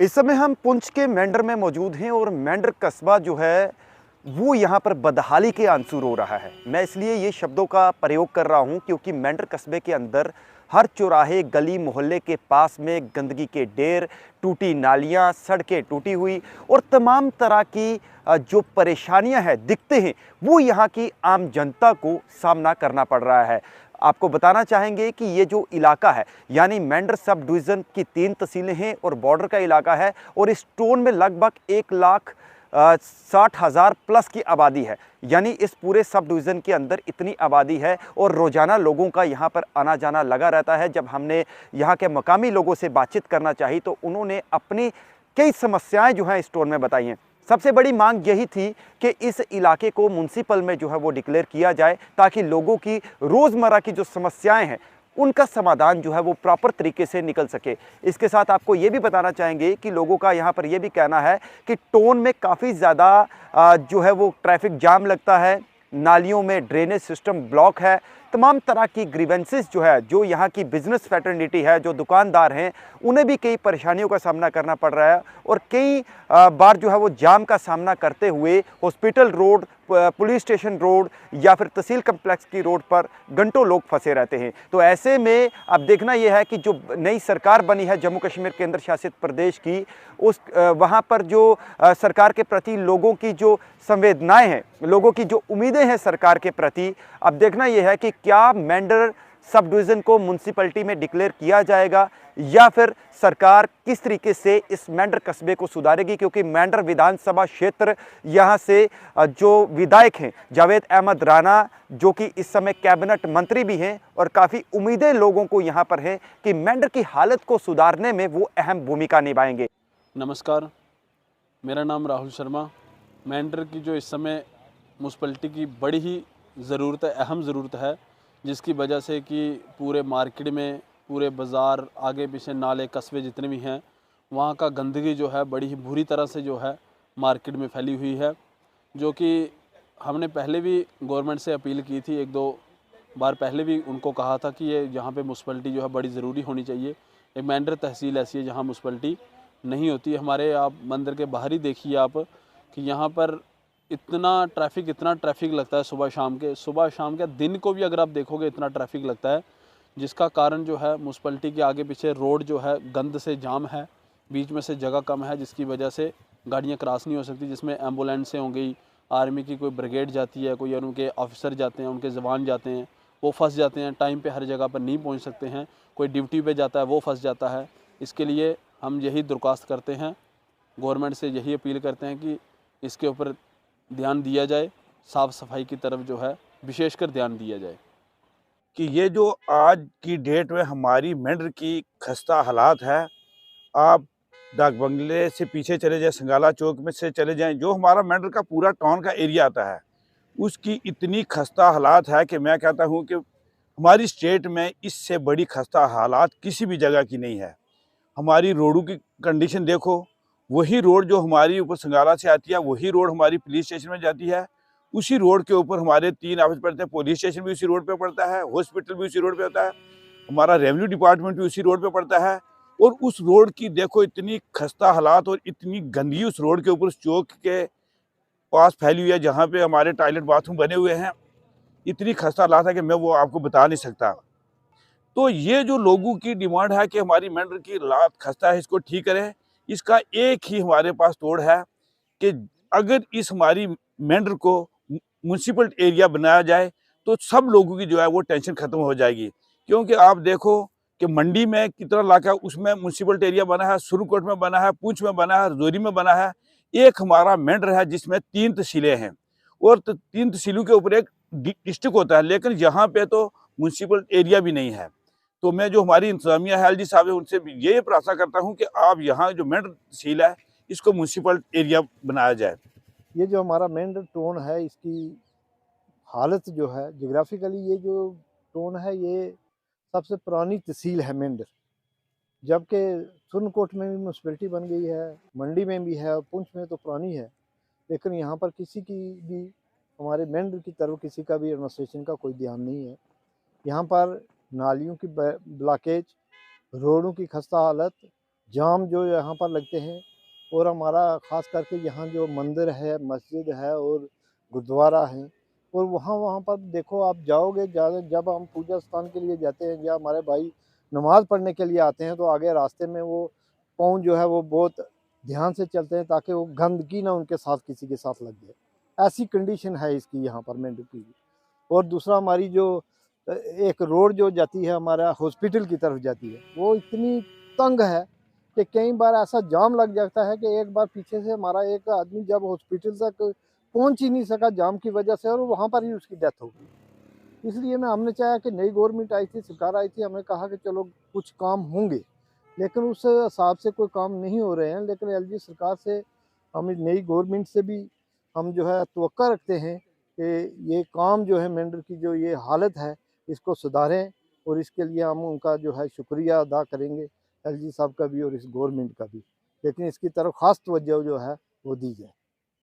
इस समय हम पुंछ के मेंढर में मौजूद हैं और मेंढर कस्बा जो है वो यहाँ पर बदहाली के आंसू रो रहा है। मैं इसलिए ये शब्दों का प्रयोग कर रहा हूँ क्योंकि मेंढर कस्बे के अंदर हर चौराहे, गली मोहल्ले के पास में गंदगी के ढेर, टूटी नालियाँ, सड़कें टूटी हुई और तमाम तरह की जो परेशानियां हैं दिखते हैं, वो यहाँ की आम जनता को सामना करना पड़ रहा है। आपको बताना चाहेंगे कि ये जो इलाका है यानी मेंढर सब डिवीज़न की 3 तहसीलें हैं और बॉर्डर का इलाका है और इस टोन में लगभग 1,60,000 प्लस की आबादी है। यानी इस पूरे सब डिवीज़न के अंदर इतनी आबादी है और रोज़ाना लोगों का यहाँ पर आना जाना लगा रहता है। जब हमने यहाँ के मकामी लोगों से बातचीत करना चाही तो उन्होंने अपनी कई समस्याएं जो हैं इस टोन में बताई हैं। सबसे बड़ी मांग यही थी कि इस इलाके को म्युनिसिपल में जो है वो डिक्लेयर किया जाए ताकि लोगों की रोज़मर्रा की जो समस्याएं हैं उनका समाधान जो है वो प्रॉपर तरीके से निकल सके। इसके साथ आपको ये भी बताना चाहेंगे कि लोगों का यहाँ पर ये भी कहना है कि टोन में काफ़ी ज़्यादा जो है वो ट्रैफिक जाम लगता है, नालियों में ड्रेनेज सिस्टम ब्लॉक है, तमाम तरह की ग्रीवेंसेस जो है, जो यहाँ की बिजनेस फ्रेटर्निटी है, जो दुकानदार हैं, उन्हें भी कई परेशानियों का सामना करना पड़ रहा है और कई बार जो है वो जाम का सामना करते हुए hospital road, police station road या फिर तहसील कम्प्लेक्स की रोड पर घंटों लोग फंसे रहते हैं। तो ऐसे में अब देखना यह है कि जो नई सरकार बनी है जम्मू कश्मीर केंद्र शासित प्रदेश की, उस वहाँ पर जो सरकार के प्रति लोगों की जो संवेदनाएं हैं, लोगों की जो उम्मीदें हैं सरकार के प्रति, अब देखना यह है कि क्या मेंढर सब डिवीज़न को म्युनिसिपैलिटी में डिक्लेयर किया जाएगा या फिर सरकार किस तरीके से इस मेंढर कस्बे को सुधारेगी। क्योंकि मेंढर विधानसभा क्षेत्र यहाँ से जो विधायक हैं जावेद अहमद राणा, जो कि इस समय कैबिनेट मंत्री भी हैं और काफ़ी उम्मीदें लोगों को यहाँ पर हैं कि मेंढर की हालत को सुधारने में वो अहम भूमिका निभाएंगे। नमस्कार, मेरा नाम राहुल शर्मा। मेंढर की जो इस समय म्युनिसिपैलिटी की बड़ी ही ज़रूरत है, अहम ज़रूरत है, जिसकी वजह से कि पूरे मार्केट में, पूरे बाज़ार, आगे पीछे नाले कस्बे जितने भी हैं, वहाँ का गंदगी जो है बड़ी ही बुरी तरह से जो है मार्केट में फैली हुई है। जो कि हमने पहले भी गवर्नमेंट से अपील की थी, 1-2 बार पहले भी उनको कहा था कि ये यहाँ पे म्युनिसिपैलिटी जो है बड़ी ज़रूरी होनी चाहिए। एक मेंढर तहसील ऐसी है जहाँ म्युनिसिपैलिटी नहीं होती है। हमारे आप मंदिर के बाहर ही देखिए आप कि यहाँ पर इतना ट्रैफिक लगता है सुबह शाम के दिन को भी अगर आप देखोगे इतना ट्रैफिक लगता है, जिसका कारण जो है म्युनिसिपैलिटी के आगे पीछे रोड जो है गंद से जाम है, बीच में से जगह कम है, जिसकी वजह से गाड़ियाँ क्रॉस नहीं हो सकती, जिसमें एम्बुलेंसें हो गई, आर्मी की कोई ब्रिगेड जाती है, कोई उनके ऑफिसर जाते हैं, उनके जवान जाते हैं, वो फंस जाते हैं, टाइम पे हर जगह पर नहीं पहुंच सकते हैं, कोई ड्यूटी पे जाता है वो फंस जाता है। इसके लिए हम यही दरख्वास्त करते हैं, गवर्नमेंट से यही अपील करते हैं कि इसके ऊपर ध्यान दिया जाए, साफ़ सफाई की तरफ जो है विशेषकर ध्यान दिया जाए। कि ये जो आज की डेट में हमारी मेंढर की खस्ता हालात है। आप डाक बंगले से पीछे चले जाएँ, संगाला चौक में से चले जाएँ, जो हमारा मेंढर का पूरा टाउन का एरिया आता है, उसकी इतनी खस्ता हालात है कि मैं कहता हूँ कि हमारी स्टेट में इससे बड़ी खस्ता हालात किसी भी जगह की नहीं है। हमारी रोडों की कंडीशन देखो, वही रोड जो हमारी ऊपर संगाला से आती है, वही रोड हमारी पुलिस स्टेशन में जाती है। उसी रोड के ऊपर हमारे 3 ऑफिस पड़ते हैं, पुलिस स्टेशन भी उसी रोड पे पड़ता है, हॉस्पिटल भी उसी रोड पे होता है, हमारा रेवेन्यू डिपार्टमेंट भी उसी रोड पे पड़ता है। और उस रोड की देखो इतनी खस्ता हालात और इतनी गंदगी उस रोड के ऊपर, उस चौक के पास फैली हुई है जहाँ पे हमारे टॉयलेट बाथरूम बने हुए हैं। इतनी खस्ता हालात है कि मैं वो आपको बता नहीं सकता। तो ये जो लोगों की डिमांड है कि हमारी मेंढर की हालात खस्ता है, इसको ठीक करें, इसका एक ही हमारे पास तोड़ है कि अगर इस हमारी मेंढर को म्युनिसिपल एरिया बनाया जाए तो सब लोगों की जो है वो टेंशन खत्म हो जाएगी। क्योंकि आप देखो कि मंडी में कितना इलाका है, उसमें म्युनिसिपल एरिया बना है, सुरकोट में बना है, पुंछ में बना है, रजौरी में बना है। एक हमारा मेंढर है जिसमें 3 तहसीलें हैं और 3 तहसीलों के ऊपर एक डिस्ट्रिक्ट होता है, लेकिन यहाँ पे तो म्युनिसिपल एरिया भी नहीं है। तो मैं जो हमारी इंतजामिया है, एलजी साहब है, उनसे ये प्रार्थना करता हूँ कि आप यहाँ जो मेंढर तहसील है इसको म्युनिसिपल एरिया बनाया जाए। ये जो हमारा मेंढर टोन है, इसकी हालत जो है जोग्राफिकली, ये जो टोन है ये सबसे पुरानी तहसील है मेंढर। जबकि सुरनकोट में भी म्यूनसिपैलिटी बन गई है, मंडी में भी है और पुंछ में तो पुरानी है, लेकिन यहाँ पर किसी की भी, हमारे मेंढर की तरफ किसी का भी एडमिनिस्ट्रेशन का कोई ध्यान नहीं है। यहाँ पर नालियों की ब्लॉकेज, रोडों की खस्ता हालत, जाम जो यहाँ पर लगते हैं। और हमारा ख़ास करके यहाँ जो मंदिर है, मस्जिद है और गुरुद्वारा है, और वहाँ वहाँ पर देखो आप जाओगे, जब हम पूजा स्थान के लिए जाते हैं या हमारे भाई नमाज़ पढ़ने के लिए आते हैं, तो आगे रास्ते में वो पाँव जो है वो बहुत ध्यान से चलते हैं ताकि वो गंदगी ना उनके साथ किसी के साथ लग जाए। ऐसी कंडीशन है इसकी यहाँ पर मेंढक की। और दूसरा हमारी जो एक रोड जो जाती है हमारा हॉस्पिटल की तरफ जाती है, वो इतनी तंग है कि कई बार ऐसा जाम लग जाता है कि एक बार पीछे से हमारा एक आदमी जब हॉस्पिटल तक पहुंच ही नहीं सका जाम की वजह से, और वहाँ पर ही उसकी डेथ हो गई। इसलिए हमने चाहा कि नई गवर्नमेंट आई थी, सरकार आई थी, हमने कहा कि चलो कुछ काम होंगे, लेकिन उस हिसाब से कोई काम नहीं हो रहे हैं। लेकिन एलजी सरकार से, हम नई गवर्नमेंट से भी हम जो है तवक्का रखते हैं कि ये काम जो है मेंढर की जो ये हालत है इसको सुधारें, और इसके लिए हम उनका जो है शुक्रिया अदा करेंगे, एलजी साहब का भी और इस गवर्नमेंट का भी। लेकिन इसकी तरफ ख़ास तवज्जो जो है वो दी जाए।